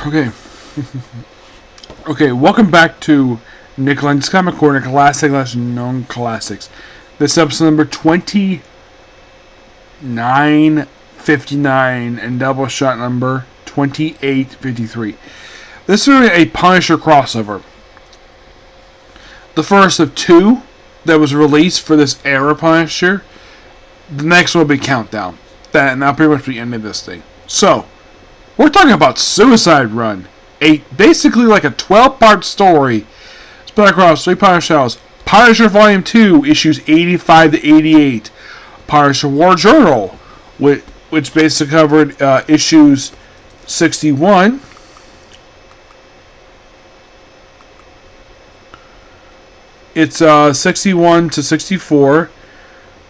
Okay. Okay, welcome back to Nick Lenz Comic Corner, classic known classics. This episode number 2959 and Doubleshot number 2853. This is a Punisher crossover. The first of two that was released for this era Punisher. The next one will be Countdown. That'll pretty much be the end of this thing. So, we're talking about Suicide Run. Basically like a 12-part story spread across 3 Punisher shows. Punisher Volume 2, issues 85 to 88. Punisher War Journal, which basically covered issues 61. It's 61 to 64.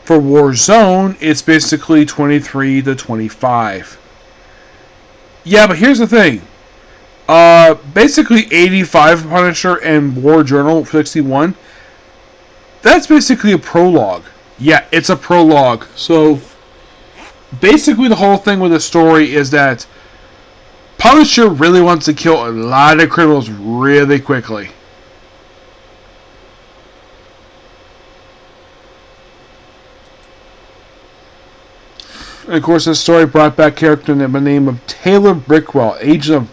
For War Zone, it's basically 23 to 25. Yeah, but here's the thing. Basically 85 Punisher and War Journal 61. That's basically a prologue. Yeah, it's a prologue. So, basically the whole thing with the story is that Punisher really wants to kill a lot of criminals really quickly. And of course, this story brought back character by the name of Taylor Brickwell, agent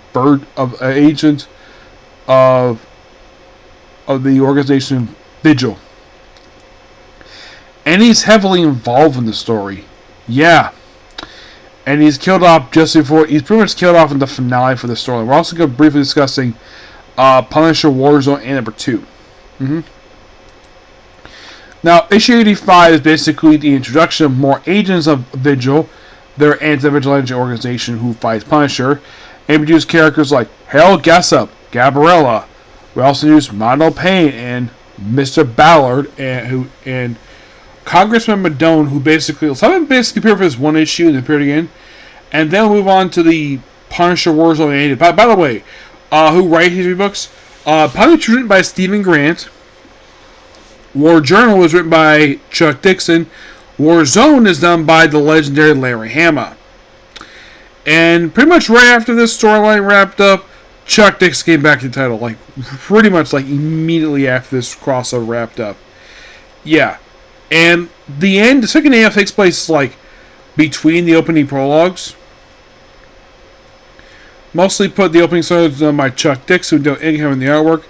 of the organization Vigil, and he's heavily involved in the story. Yeah, and he's killed off just before. He's pretty much killed off in the finale for the story. We're also going to briefly discussing Punisher Warzone and number 2. Now, issue 85 is basically the introduction of more agents of Vigil, their anti-vigilante organization who fights Punisher, and introduce characters like Harold Jessup, Gabriella. We also introduce Mondo Payne and Mr. Ballard, and Congressman Madone, who basically appeared for this one issue and appeared again, and then we'll move on to the Punisher Warzone. By the way, who writes these books? Punisher was written by Stephen Grant. War Journal was written by Chuck Dixon. War Zone is done by the legendary Larry Hama. And pretty much right after this storyline wrapped up, Chuck Dixon came back to the title. Pretty much immediately after this crossover wrapped up. Yeah. And the second half takes place between the opening prologues. Mostly put the opening story done by Chuck Dixon, who did income in the artwork.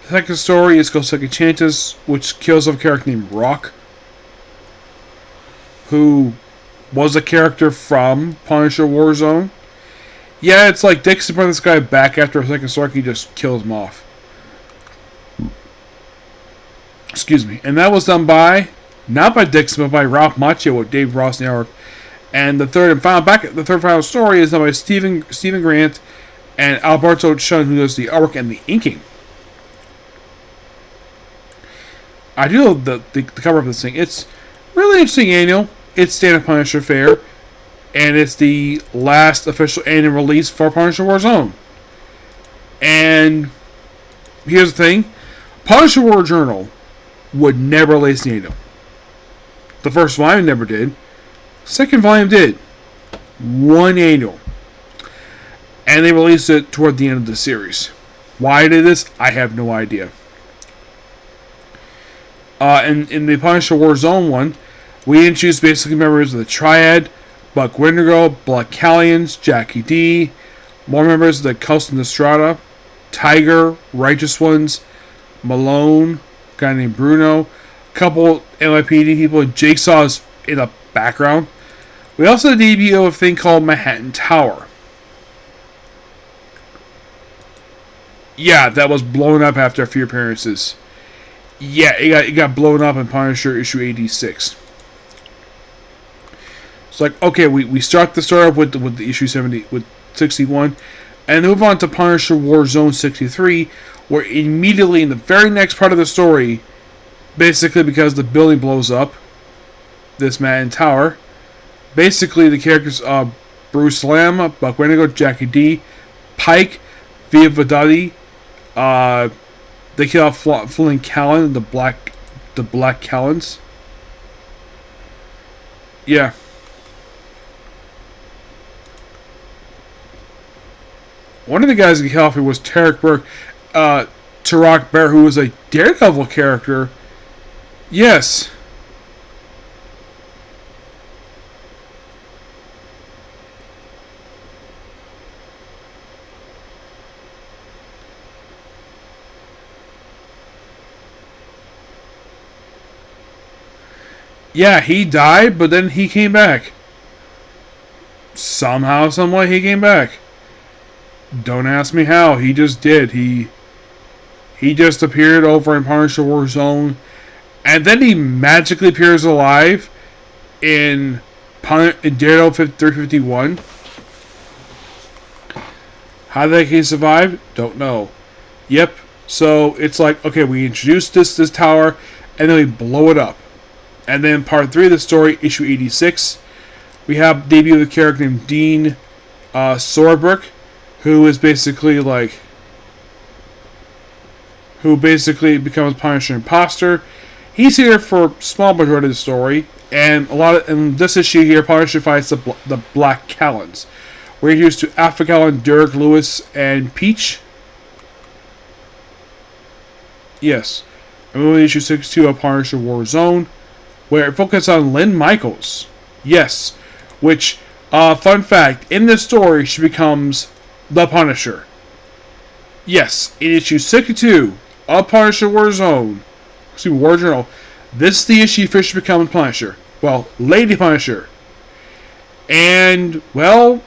The second story is called Second Chances, which kills a character named Rock, who was a character from Punisher Warzone. Yeah, it's like Dixon brought this guy back after a second story, he just kills him off. Excuse me. And that was done by, not by Dixon, but by Ralph Macchio with Dave Ross in the artwork. And the third final story is done by Stephen Grant and Alberto Chun, who does the artwork and the inking. I do love the cover of this thing. It's really interesting annual. It's Stand-Up Punisher Fair. And it's the last official annual release for Punisher Warzone. And here's the thing. Punisher War Journal would never release the annual. The first volume never did. Second volume did. One annual. And they released it toward the end of the series. Why did this? I have no idea. In the Punisher Warzone one, we introduced basically members of the Triad, Buck Wendigo, Black Callions, Jackie D, more members of the Custom Estrada, Tiger, Righteous Ones, Malone, a guy named Bruno, a couple NYPD people, and Jigsaw's in the background. We also had a debut of a thing called Manhattan Tower. Yeah, that was blown up after a few appearances. Yeah, it got blown up in Punisher issue 86. It's okay, we start the story up with the issue 61, and move on to Punisher Warzone 63, where immediately in the very next part of the story, basically because the building blows up, this Manhattan Tower, basically the characters Bruce Lamb, Buck Wendigo, Jackie D, Pike, Via Vidati, they kill off Flynn Callan, the Black Callans. Yeah. One of the guys in California was Tarak Bear, who was a Daredevil character. Yes. Yeah, he died, but then he came back. Somehow, someway, he came back. Don't ask me how. He just did. He just appeared over in Punisher Warzone, and then he magically appears alive in Daredevil 351. How did he survive? Don't know. Yep. So it's like, okay, we introduced this tower, and then we blow it up. And then part 3 of the story, issue 86, we have debut of a character named Dean Sorbrook, who is basically who becomes Punisher imposter. He's here for a small majority of the story, and in this issue here, Punisher fights the Black Callans. We're introduced to Alpha Callan, Derek Lewis, and Peach. Yes. And movie issue 62 of Punisher Warzone, where it focuses on Lynn Michaels. Yes. Which, fun fact, in this story, she becomes the Punisher. Yes, in issue 62 of Punisher Warzone, War Journal, this is the issue Fisher becomes Punisher. Well, Lady Punisher. And, well,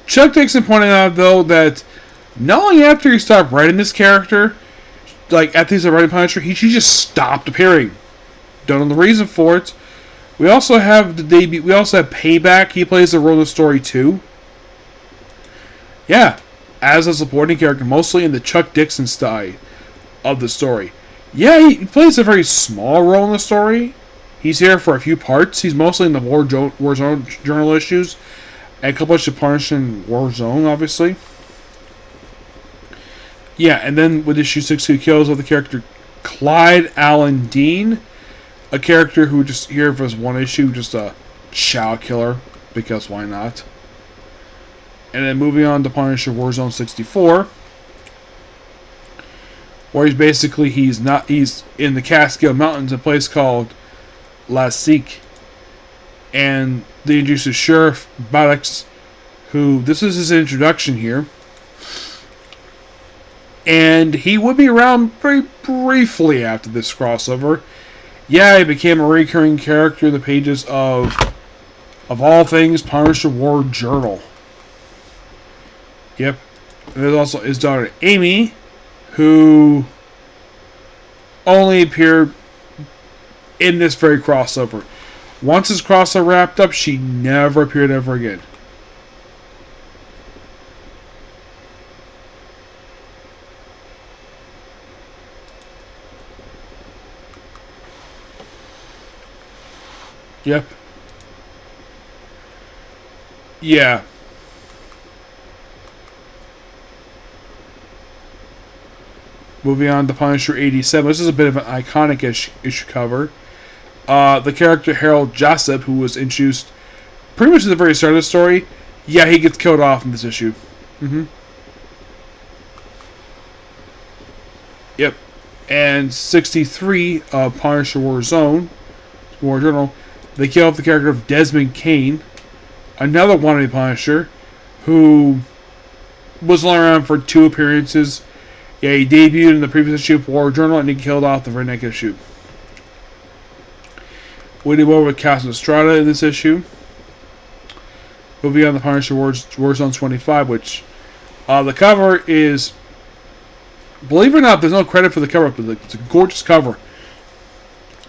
Chuck Dixon pointed out, though, that not only after he stopped writing this character, after he started writing Punisher, she just stopped appearing. Don't know the reason for it. We also have we also have Payback. He plays the role in the story too. Yeah, as a supporting character, mostly in the Chuck Dixon style of the story. Yeah, he plays a very small role in the story. He's here for a few parts. He's mostly in the Warzone journal issues, and a couple of Punisher in Warzone, obviously. Yeah, and then with issue 6, he kills with the character Clyde Allen Dean, a character who just here for his one issue, just a shadow killer, because why not? And then moving on to Punisher Warzone 64, where he's in the Catskill Mountains, a place called La Seque, and they introduce Sheriff Buttocks, who this is his introduction here. And he would be around very briefly after this crossover. Yeah, he became a recurring character in the pages of all things Punisher War Journal. Yep. And there's also his daughter Amy, who only appeared in this very crossover. Once this crossover wrapped up, she never appeared ever again. Yep. Yeah. Moving on to Punisher 87. This is a bit of an iconic issue cover. The character Harold Jessup, who was introduced pretty much at the very start of the story, yeah, he gets killed off in this issue. Yep. And 63 of Punisher War Journal, they kill off the character of Desmond Kane, another wannabe Punisher, who was only around for 2 appearances. Yeah, he debuted in the previous issue of War Journal, and he killed off the very next issue. We did more with Casa Estrada in this issue. Moving on to Punisher Warzone 25, which the cover is, believe it or not, there's no credit for the cover, but it's a gorgeous cover.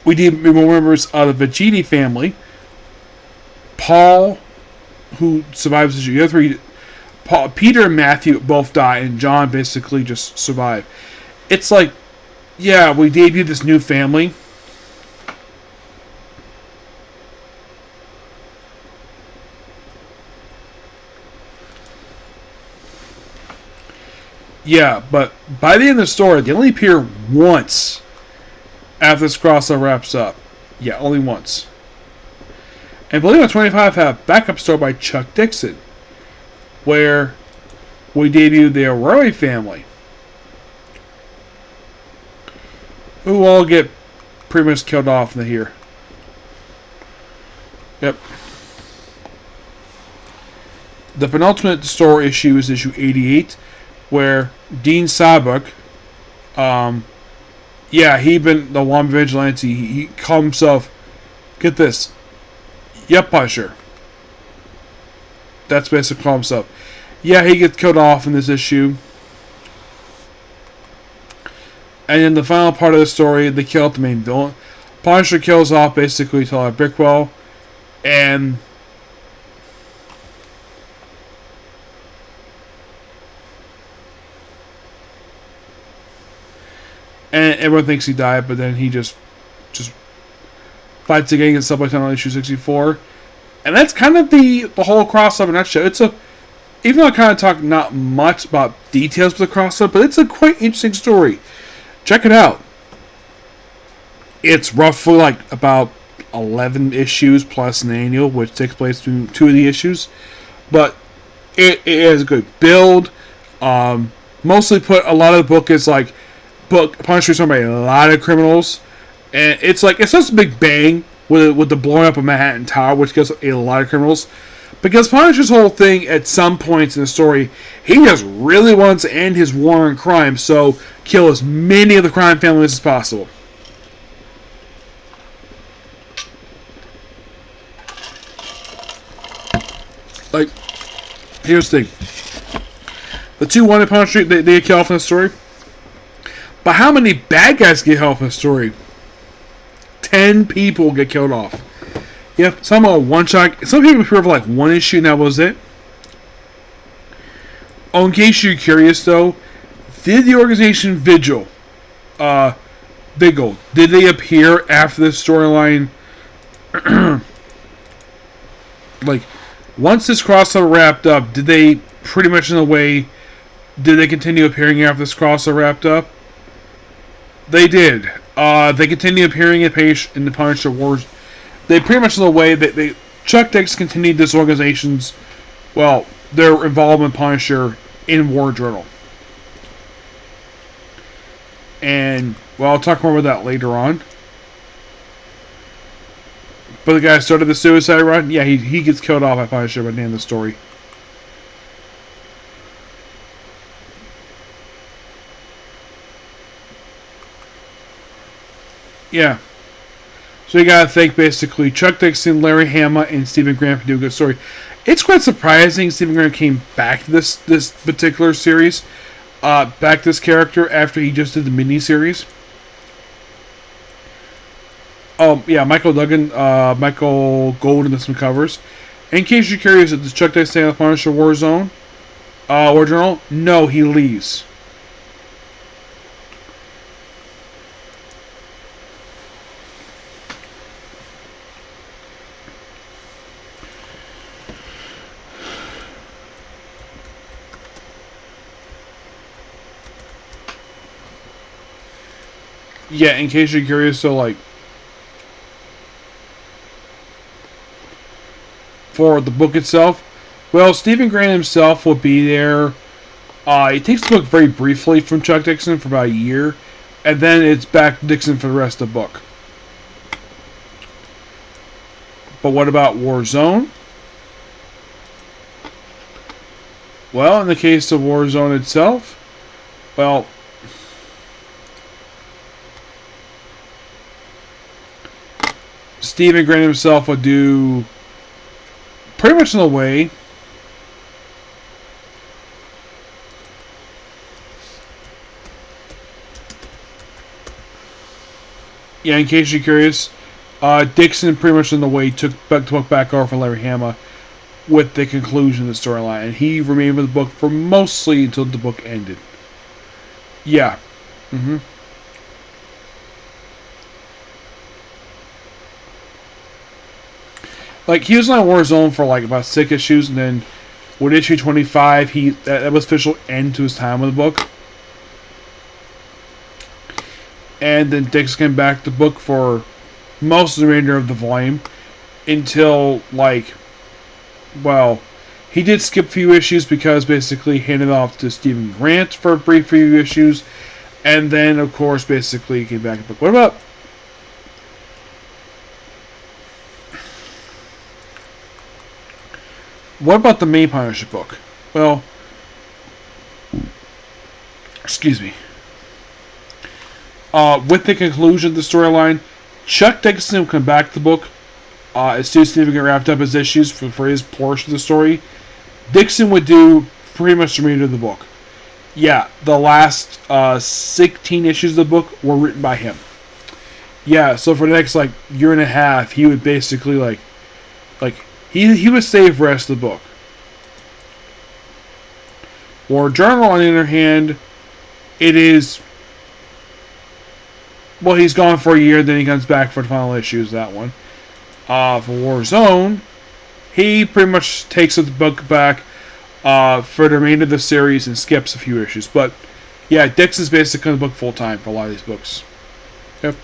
We need more members of the Vegeti family. Paul, who survives the issue. The other 3, Peter and Matthew both die, and John basically just survive. It's like, yeah, we debuted this new family. Yeah, but by the end of the story, they only appear once after this crossover wraps up. Yeah, only once. And believe it or not, 25 had a backup story by Chuck Dixon, where we debuted the Aurora family, who all get pretty much killed off in here. Yep. The penultimate story issue is issue 88, where Dean Sabuk, he been the one vigilante. He called himself, get this, Yep Punisher. That's basically called himself. Yeah, he gets killed off in this issue. And in the final part of the story, they kill out the main villain. Punisher kills off basically Tyler Brickwell, and everyone thinks he died, but then he just fights again against Subway Tunnel issue 64. And that's kind of the whole crossover in that show. Even though I kind of talk not much about details of the crossover, but it's a quite interesting story. Check it out. It's roughly like about 11 issues plus an annual, which takes place through 2 of the issues. But it has a good build. Mostly put a lot of the book is like Punisher's talking about a lot of criminals, and it's such a big bang with the blowing up of Manhattan Tower, which gives a lot of criminals. Because Punisher's whole thing at some points in the story, he just really wants to end his war on crime, so kill as many of the crime families as possible. Like, here's the thing. The 2 wanted Punisher, they get killed off in the story. But how many bad guys get killed off in the story? 10 people get killed off. Yep, some are one shot. Some people appear for like 1 issue and that was it. Oh, in case you're curious though, did the organization Vigil, did they appear after this storyline? Like, once this crossover wrapped up, did they pretty much in a way, did they continue appearing after this crossover wrapped up? They did. They continue appearing in the Punisher Wars. They pretty much in the way that Chuck Dix continued this organization's, their involvement in Punisher in War Journal. And, I'll talk more about that later on. But the guy who started the suicide run, yeah, he gets killed off by Punisher by the end of the story. Yeah. So you gotta thank basically Chuck Dixon, Larry Hama, and Stephen Graham for doing a good story. It's quite surprising Stephen Graham came back to this particular series, back to this character after he just did the miniseries. Oh yeah, Michael Duggan, Michael Golden and some covers. In case you're curious, does Chuck Dixon stay on the Punisher War Journal? No, he leaves. Yeah, in case you're curious, so like for the book itself, Stephen Graham himself will be there. He takes the book very briefly from Chuck Dixon for about a year, and then it's back to Dixon for the rest of the book. But what about Warzone? In the case of Warzone itself, Stephen Graham himself would do pretty much in a way. Yeah, in case you're curious, Dixon pretty much in the way took the book back over from Larry Hama with the conclusion of the storyline, and he remained with the book for mostly until the book ended. Yeah. Like, he was on Warzone for like about 6 issues, and then with issue 25, that was official end to his time with the book. And then Dix came back to the book for most of the remainder of the volume. until, like, well, he did skip a few issues because basically he handed off to Stephen Grant for a brief few issues, and then, of course, basically he came back and book. What about the main Punisher book? Well, excuse me. With the conclusion of the storyline, Chuck Dixon will come back to the book as soon as Stephen get wrapped up his issues for his portion of the story. Dixon would do pretty much the remainder of the book. Yeah, the last 16 issues of the book were written by him. Yeah, so for the next like year and a half, he would basically like he would save the rest of the book. War Journal, on the other hand, it is, well, he's gone for a year, then he comes back for the final issues of that one. For Warzone, he pretty much takes the book back for the remainder of the series and skips a few issues. But yeah, Dixon's basically on the book full time for a lot of these books. Yep.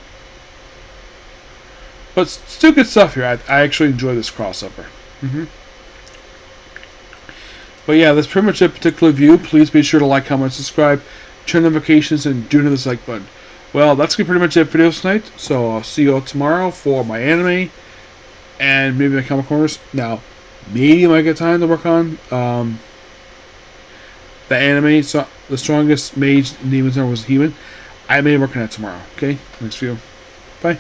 But still good stuff here. I actually enjoy this crossover. But yeah, that's pretty much it. Particular review. Please be sure to like, comment, subscribe, turn notifications, and do another like button. Well, that's going to be pretty much it for videos tonight. So I'll see you all tomorrow for my anime and maybe my comic corners. Now, maybe I might get time to work on the anime. So the strongest mage in Demon Hunter was human. I may work on that tomorrow. Okay, thanks for you. Bye.